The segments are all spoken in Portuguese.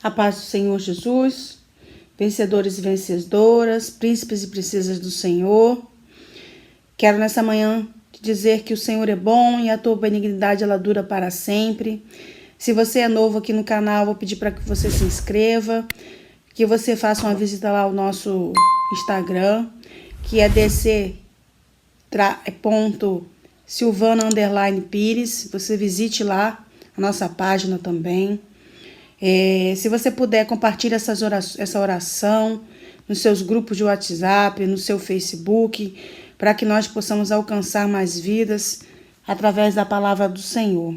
A paz do Senhor Jesus, vencedores e vencedoras, príncipes e princesas do Senhor. Quero nessa manhã te dizer que o Senhor é bom e a tua benignidade ela dura para sempre. Se você é novo aqui no canal, vou pedir para que você se inscreva, que você faça uma visita lá ao nosso Instagram, que é dc.silvana_pires. Você visite lá a nossa página também. Se você puder, compartilhe essa oração nos seus grupos de WhatsApp, no seu Facebook, para que nós possamos alcançar mais vidas através da palavra do Senhor.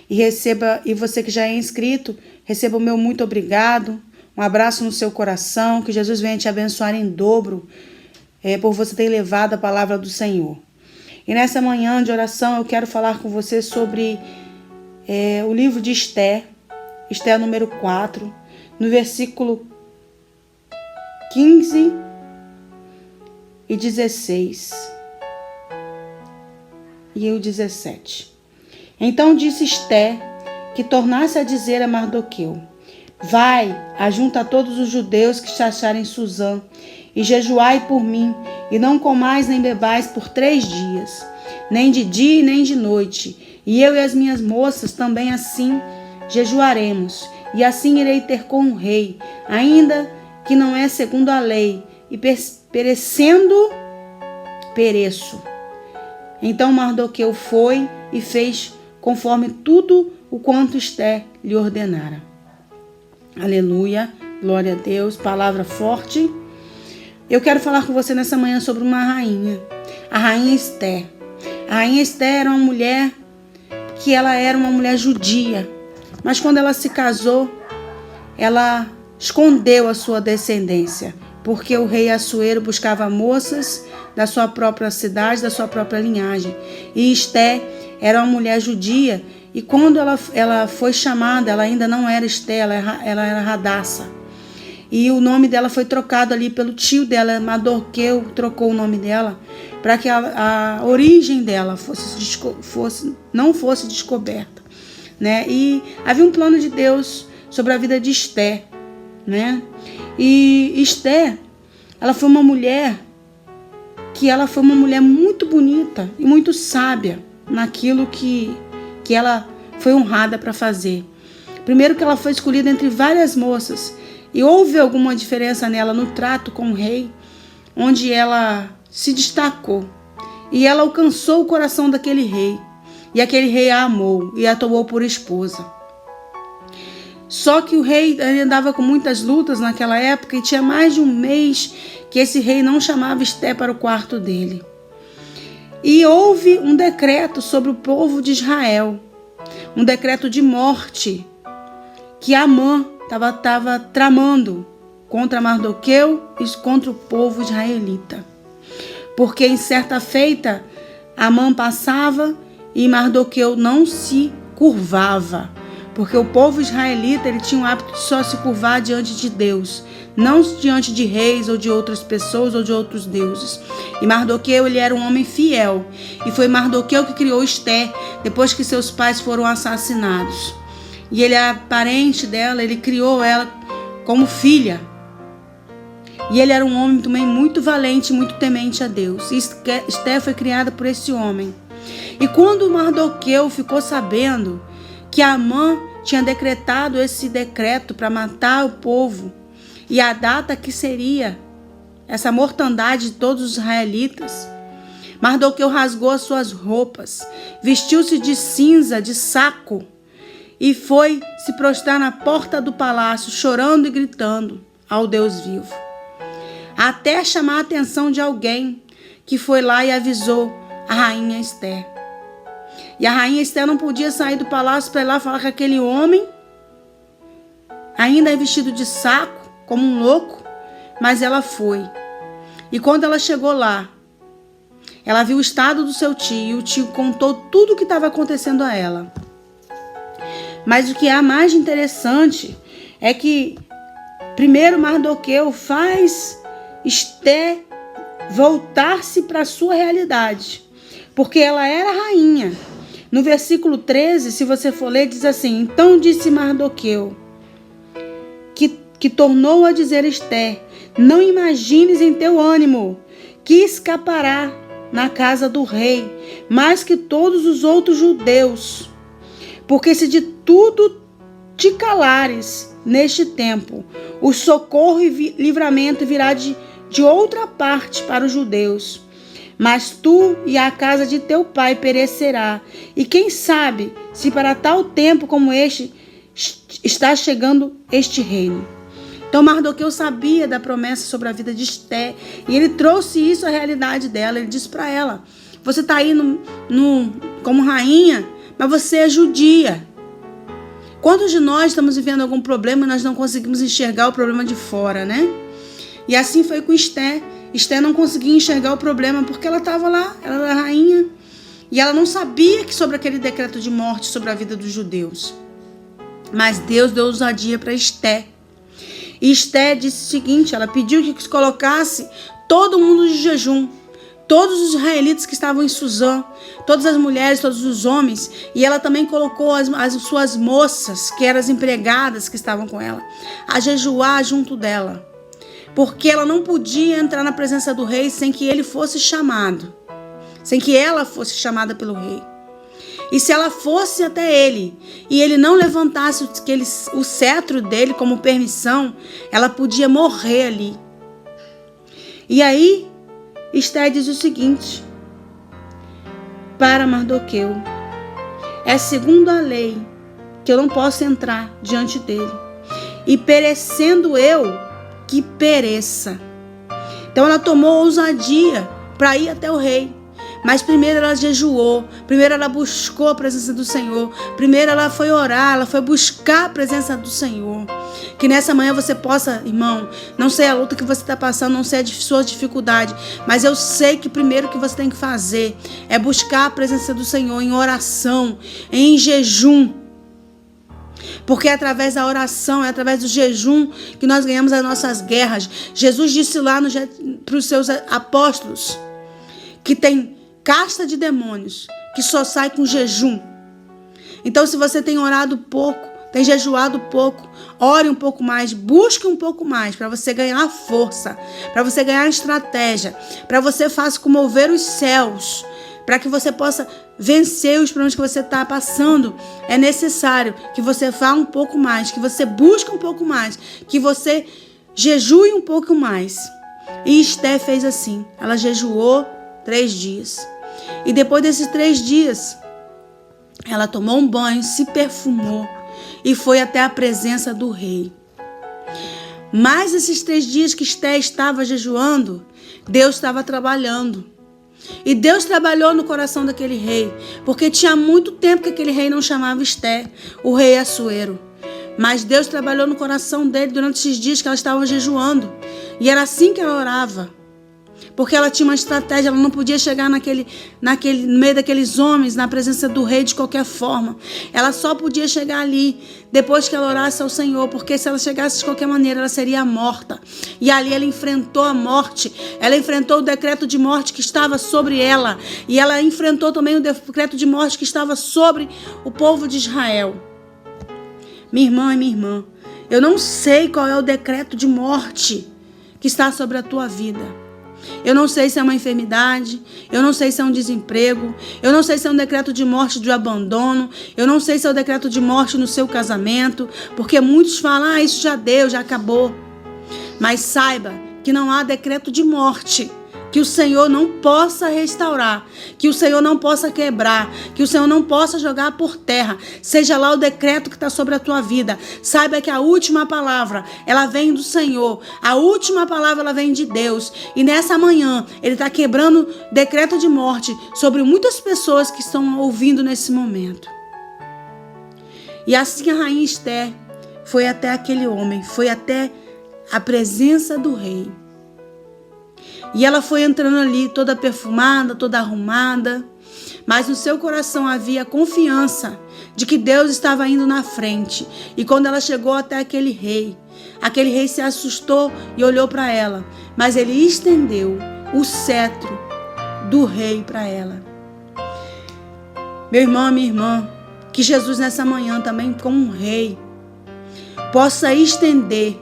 E você que já é inscrito, receba o meu muito obrigado, um abraço no seu coração, que Jesus venha te abençoar em dobro por você ter levado a palavra do Senhor. E nessa manhã de oração eu quero falar com você sobre o livro de Esther, Esther número 4, no versículo 15 e 16 e o 17. Então disse Esther que tornasse a dizer a Mardoqueu: vai, ajunta todos os judeus que se acharem em Suzã, e jejuai por mim, e não comais nem bebais por 3 dias, nem de dia e nem de noite, e eu e as minhas moças também assim jejuaremos, e assim irei ter com o rei, ainda que não é segundo a lei, e perecendo, pereço. Então Mardoqueu foi e fez conforme tudo o quanto Esther lhe ordenara. Aleluia, glória a Deus, palavra forte. Eu quero falar com você nessa manhã sobre uma rainha, a rainha Esther. A rainha Esther era uma mulher que ela era uma mulher judia, mas quando ela se casou, ela escondeu a sua descendência, porque o rei Assuero buscava moças da sua própria cidade, da sua própria linhagem. E Esther era uma mulher judia, e quando ela foi chamada, ela ainda não era Esther, ela era Radassa. E o nome dela foi trocado ali pelo tio dela, Mardoqueu trocou o nome dela, para que a origem dela não fosse descoberta, né? E havia um plano de Deus sobre a vida de Esther, né? E Esther, ela foi uma mulher muito bonita e muito sábia naquilo que ela foi honrada para fazer. Primeiro que ela foi escolhida entre várias moças, e houve alguma diferença nela no trato com o rei, onde ela se destacou. E ela alcançou o coração daquele rei. E aquele rei a amou e a tomou por esposa. Só que o rei andava com muitas lutas naquela época, e tinha mais de um mês que esse rei não chamava Esther para o quarto dele. E houve um decreto sobre o povo de Israel, um decreto de morte, que Amã estava tramando contra Mardoqueu e contra o povo israelita. Porque em certa feita, Amã passava e Mardoqueu não se curvava. Porque o povo israelita ele tinha o hábito de só se curvar diante de Deus, não diante de reis ou de outras pessoas ou de outros deuses. E Mardoqueu ele era um homem fiel. E foi Mardoqueu que criou Esther depois que seus pais foram assassinados. E ele era parente dela, ele criou ela como filha. E ele era um homem também muito valente, muito temente a Deus. E Esther foi criada por esse homem. E quando Mardoqueu ficou sabendo que Amã tinha decretado esse decreto para matar o povo, e a data que seria essa mortandade de todos os israelitas, Mardoqueu rasgou as suas roupas, vestiu-se de cinza, de saco, e foi se prostrar na porta do palácio, chorando e gritando ao Deus vivo. Até chamar a atenção de alguém que foi lá e avisou a rainha Esther. E a rainha Esther não podia sair do palácio para ir lá falar com aquele homem, ainda vestido de saco, como um louco, mas ela foi. E quando ela chegou lá, ela viu o estado do seu tio, e o tio contou tudo o que estava acontecendo a ela. Mas o que é mais interessante é que primeiro Mardoqueu faz Esther voltar-se para a sua realidade, porque ela era rainha. No versículo 13, se você for ler, diz assim: então disse Mardoqueu: que tornou a dizer Ester: não imagines em teu ânimo que escapará na casa do rei, mais que todos os outros judeus. Porque se de tudo te calares neste tempo, o socorro e livramento virá de outra parte para os judeus. Mas tu e a casa de teu pai perecerá. E quem sabe se para tal tempo como este está chegando este reino. Então Mardoqueu sabia da promessa sobre a vida de Ester, e ele trouxe isso à realidade dela. Ele disse para ela: você está aí como rainha, mas você é judia. Quantos de nós estamos vivendo algum problema e nós não conseguimos enxergar o problema de fora, né? E assim foi com Ester. Ester não conseguia enxergar o problema porque ela estava lá, ela era rainha, e ela não sabia que sobre aquele decreto de morte sobre a vida dos judeus. Mas Deus deu ousadia para Ester. E Ester disse o seguinte: ela pediu que se colocasse todo mundo de jejum, todos os israelitas que estavam em Suzã, todas as mulheres, todos os homens, e ela também colocou as suas moças, que eram as empregadas que estavam com ela, a jejuar junto dela, porque ela não podia entrar na presença do rei sem que ele fosse chamado, sem que ela fosse chamada pelo rei. E se ela fosse até ele e ele não levantasse o cetro dele como permissão, ela podia morrer ali. E aí Ester diz o seguinte para Mardoqueu: é segundo a lei que eu não posso entrar diante dele, e perecendo eu, que pereça. Então ela tomou ousadia para ir até o rei. Mas primeiro ela jejuou, primeiro ela buscou a presença do Senhor, primeiro ela foi orar, ela foi buscar a presença do Senhor. Que nessa manhã você possa, irmão, não sei a luta que você está passando, não sei a sua dificuldade, mas eu sei que primeiro que você tem que fazer é buscar a presença do Senhor em oração, em jejum. Porque é através da oração, é através do jejum que nós ganhamos as nossas guerras. Jesus disse lá para os seus apóstolos que tem casta de demônios que só sai com jejum. Então, se você tem orado pouco, tem jejuado pouco, ore um pouco mais, busque um pouco mais para você ganhar força, para você ganhar estratégia, para você faça comover os céus, para que você possa vencer os problemas que você está passando. É necessário que você vá um pouco mais, que você busque um pouco mais, que você jejue um pouco mais. E Ester fez assim, ela jejuou 3 dias. E depois desses 3 dias, ela tomou um banho, se perfumou e foi até a presença do rei. Mas esses 3 dias que Ester estava jejuando, Deus estava trabalhando. E Deus trabalhou no coração daquele rei, porque tinha muito tempo que aquele rei não chamava Ester, o rei Assuero. Mas Deus trabalhou no coração dele durante esses dias que ela estava jejuando. E era assim que ela orava. Porque ela tinha uma estratégia, ela não podia chegar no meio daqueles homens, na presença do rei de qualquer forma. Ela só podia chegar ali depois que ela orasse ao Senhor, porque se ela chegasse de qualquer maneira, ela seria morta. E ali ela enfrentou a morte, ela enfrentou o decreto de morte que estava sobre ela, e ela enfrentou também o decreto de morte que estava sobre o povo de Israel. Minha irmã e minha irmã, eu não sei qual é o decreto de morte que está sobre a tua vida. Eu não sei se é uma enfermidade, eu não sei se é um desemprego, eu não sei se é um decreto de morte de abandono, eu não sei se é o decreto de morte no seu casamento, porque muitos falam, isso já deu, já acabou. Mas saiba que não há decreto de morte que o Senhor não possa restaurar, que o Senhor não possa quebrar, que o Senhor não possa jogar por terra, seja lá o decreto que está sobre a tua vida. Saiba que a última palavra, ela vem do Senhor, a última palavra, ela vem de Deus, e nessa manhã, Ele está quebrando decreto de morte sobre muitas pessoas que estão ouvindo nesse momento. E assim a rainha Ester foi até aquele homem, foi até a presença do rei. E ela foi entrando ali toda perfumada, toda arrumada, mas no seu coração havia confiança de que Deus estava indo na frente. E quando ela chegou até aquele rei se assustou e olhou para ela, mas ele estendeu o cetro do rei para ela. Meu irmão, minha irmã, que Jesus nessa manhã também, como um rei, possa estender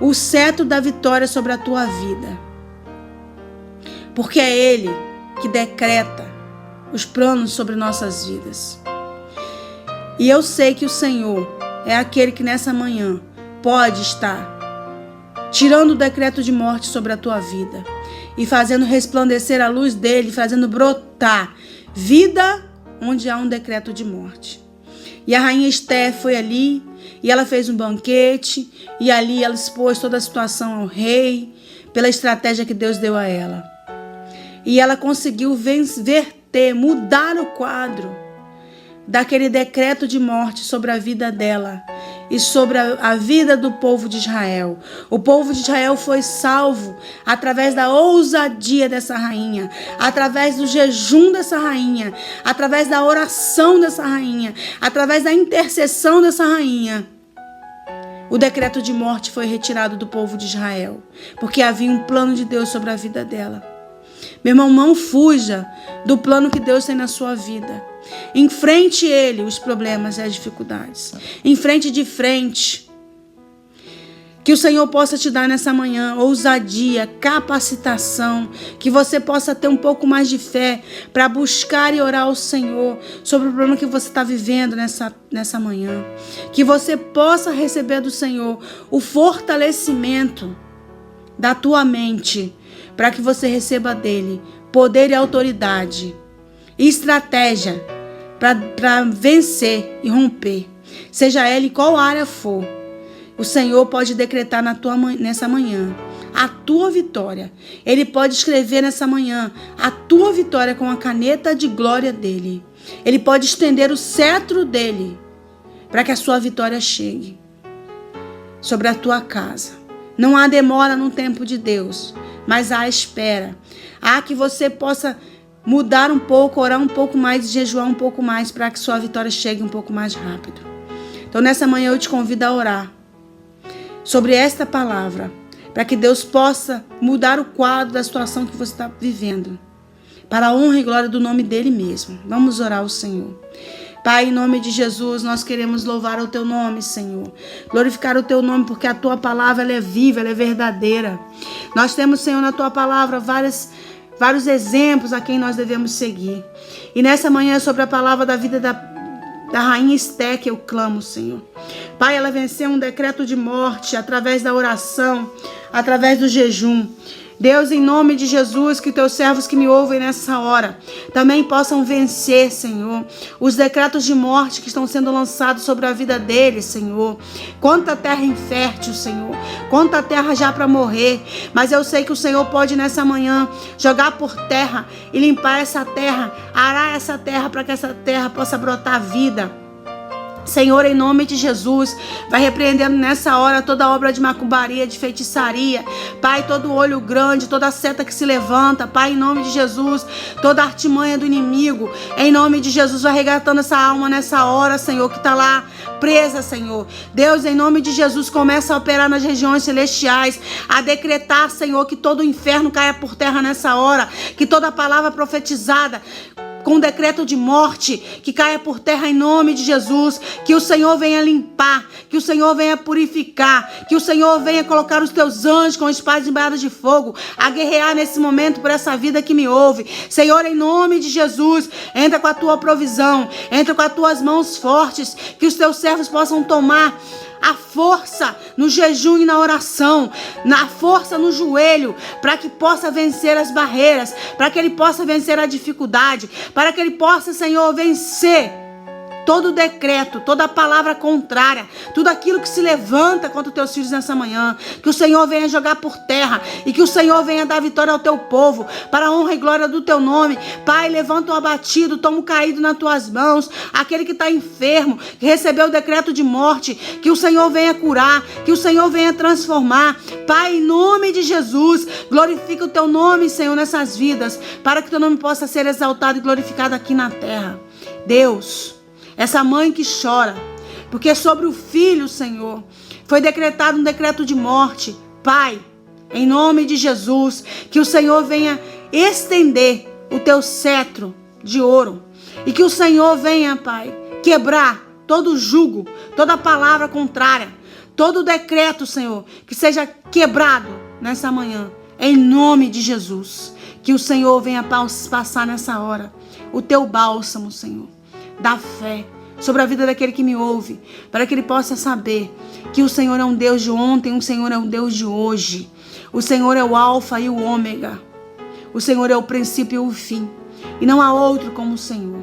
o cetro da vitória sobre a tua vida. Porque é Ele que decreta os planos sobre nossas vidas. E eu sei que o Senhor é aquele que nessa manhã pode estar tirando o decreto de morte sobre a tua vida e fazendo resplandecer a luz dele, fazendo brotar vida onde há um decreto de morte. E a rainha Esther foi ali e ela fez um banquete e ali ela expôs toda a situação ao rei pela estratégia que Deus deu a ela. E ela conseguiu verter, mudar o quadro daquele decreto de morte sobre a vida dela e sobre a vida do povo de Israel. O povo de Israel foi salvo através da ousadia dessa rainha, através do jejum dessa rainha, através da oração dessa rainha, através da intercessão dessa rainha. O decreto de morte foi retirado do povo de Israel, porque havia um plano de Deus sobre a vida dela. Meu irmão, não fuja do plano que Deus tem na sua vida. Enfrente ele, os problemas e as dificuldades. Enfrente de frente. Que o Senhor possa te dar nessa manhã ousadia, capacitação. Que você possa ter um pouco mais de fé para buscar e orar ao Senhor sobre o problema que você está vivendo nessa manhã. Que você possa receber do Senhor o fortalecimento da tua mente, para que você receba dele poder e autoridade e estratégia para vencer e romper. Seja ela em qual área for, o Senhor pode decretar nessa manhã a tua vitória. Ele pode escrever nessa manhã a tua vitória com a caneta de glória dele. Ele pode estender o cetro dele para que a sua vitória chegue sobre a tua casa. Não há demora no tempo de Deus, mas há espera. Há que você possa mudar um pouco, orar um pouco mais e jejuar um pouco mais para que sua vitória chegue um pouco mais rápido. Então nessa manhã eu te convido a orar sobre esta palavra, para que Deus possa mudar o quadro da situação que você está vivendo, para a honra e glória do nome dele mesmo. Vamos orar ao Senhor. Pai, em nome de Jesus, nós queremos louvar o teu nome, Senhor. Glorificar o teu nome, porque a tua palavra ela é viva, ela é verdadeira. Nós temos, Senhor, na tua palavra vários exemplos a quem nós devemos seguir. E nessa manhã, sobre a palavra da vida da rainha Esther, que eu clamo, Senhor. Pai, ela venceu um decreto de morte através da oração, através do jejum. Deus, em nome de Jesus, que teus servos que me ouvem nessa hora também possam vencer, Senhor, os decretos de morte que estão sendo lançados sobre a vida deles, Senhor. Quanta terra infértil, Senhor, quanta terra já para morrer, mas eu sei que o Senhor pode nessa manhã jogar por terra e limpar essa terra, arar essa terra para que essa terra possa brotar vida. Senhor, em nome de Jesus, vai repreendendo nessa hora toda obra de macumbaria, de feitiçaria. Pai, todo olho grande, toda seta que se levanta. Pai, em nome de Jesus, toda artimanha do inimigo. Em nome de Jesus, vai resgatando essa alma nessa hora, Senhor, que está lá presa, Senhor. Deus, em nome de Jesus, começa a operar nas regiões celestiais, a decretar, Senhor, que todo o inferno caia por terra nessa hora, que toda palavra profetizada com decreto de morte, que caia por terra em nome de Jesus, que o Senhor venha limpar, que o Senhor venha purificar, que o Senhor venha colocar os teus anjos com espadas embaixadas de fogo, a guerrear nesse momento por essa vida que me ouve. Senhor, em nome de Jesus, entra com a tua provisão, entra com as tuas mãos fortes, que os teus servos possam tomar a força no jejum e na oração, na força no joelho, para que possa vencer as barreiras, para que ele possa vencer a dificuldade, para que ele possa, Senhor, vencer todo decreto, toda palavra contrária, tudo aquilo que se levanta contra os teus filhos nessa manhã. Que o Senhor venha jogar por terra e que o Senhor venha dar vitória ao teu povo, para a honra e glória do teu nome. Pai, levanta o abatido, toma o caído nas tuas mãos, aquele que está enfermo, que recebeu o decreto de morte, que o Senhor venha curar, que o Senhor venha transformar. Pai, em nome de Jesus, glorifica o teu nome, Senhor, nessas vidas, para que o teu nome possa ser exaltado e glorificado aqui na terra. Deus, essa mãe que chora, porque sobre o filho, Senhor, foi decretado um decreto de morte. Pai, em nome de Jesus, que o Senhor venha estender o teu cetro de ouro. E que o Senhor venha, Pai, quebrar todo jugo, toda palavra contrária, todo decreto, Senhor, que seja quebrado nessa manhã, em nome de Jesus. Que o Senhor venha passar nessa hora o teu bálsamo, Senhor, da fé sobre a vida daquele que me ouve, para que ele possa saber que o Senhor é um Deus de ontem, o Senhor é um Deus de hoje. O Senhor é o alfa e o ômega. O Senhor é o princípio e o fim. E não há outro como o Senhor.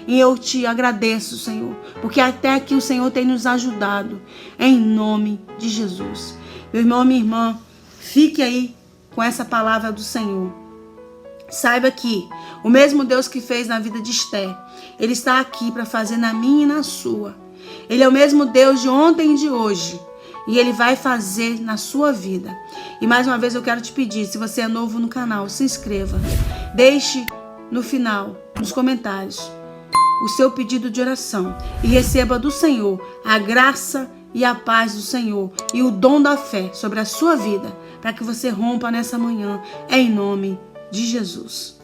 E eu te agradeço, Senhor, porque até aqui o Senhor tem nos ajudado, em nome de Jesus. Meu irmão, minha irmã, fique aí com essa palavra do Senhor. Saiba que o mesmo Deus que fez na vida de Esther, Ele está aqui para fazer na minha e na sua. Ele é o mesmo Deus de ontem e de hoje. E Ele vai fazer na sua vida. E mais uma vez eu quero te pedir, se você é novo no canal, se inscreva. Deixe no final, nos comentários, o seu pedido de oração. E receba do Senhor a graça e a paz do Senhor. E o dom da fé sobre a sua vida. Para que você rompa nessa manhã, em nome de Jesus.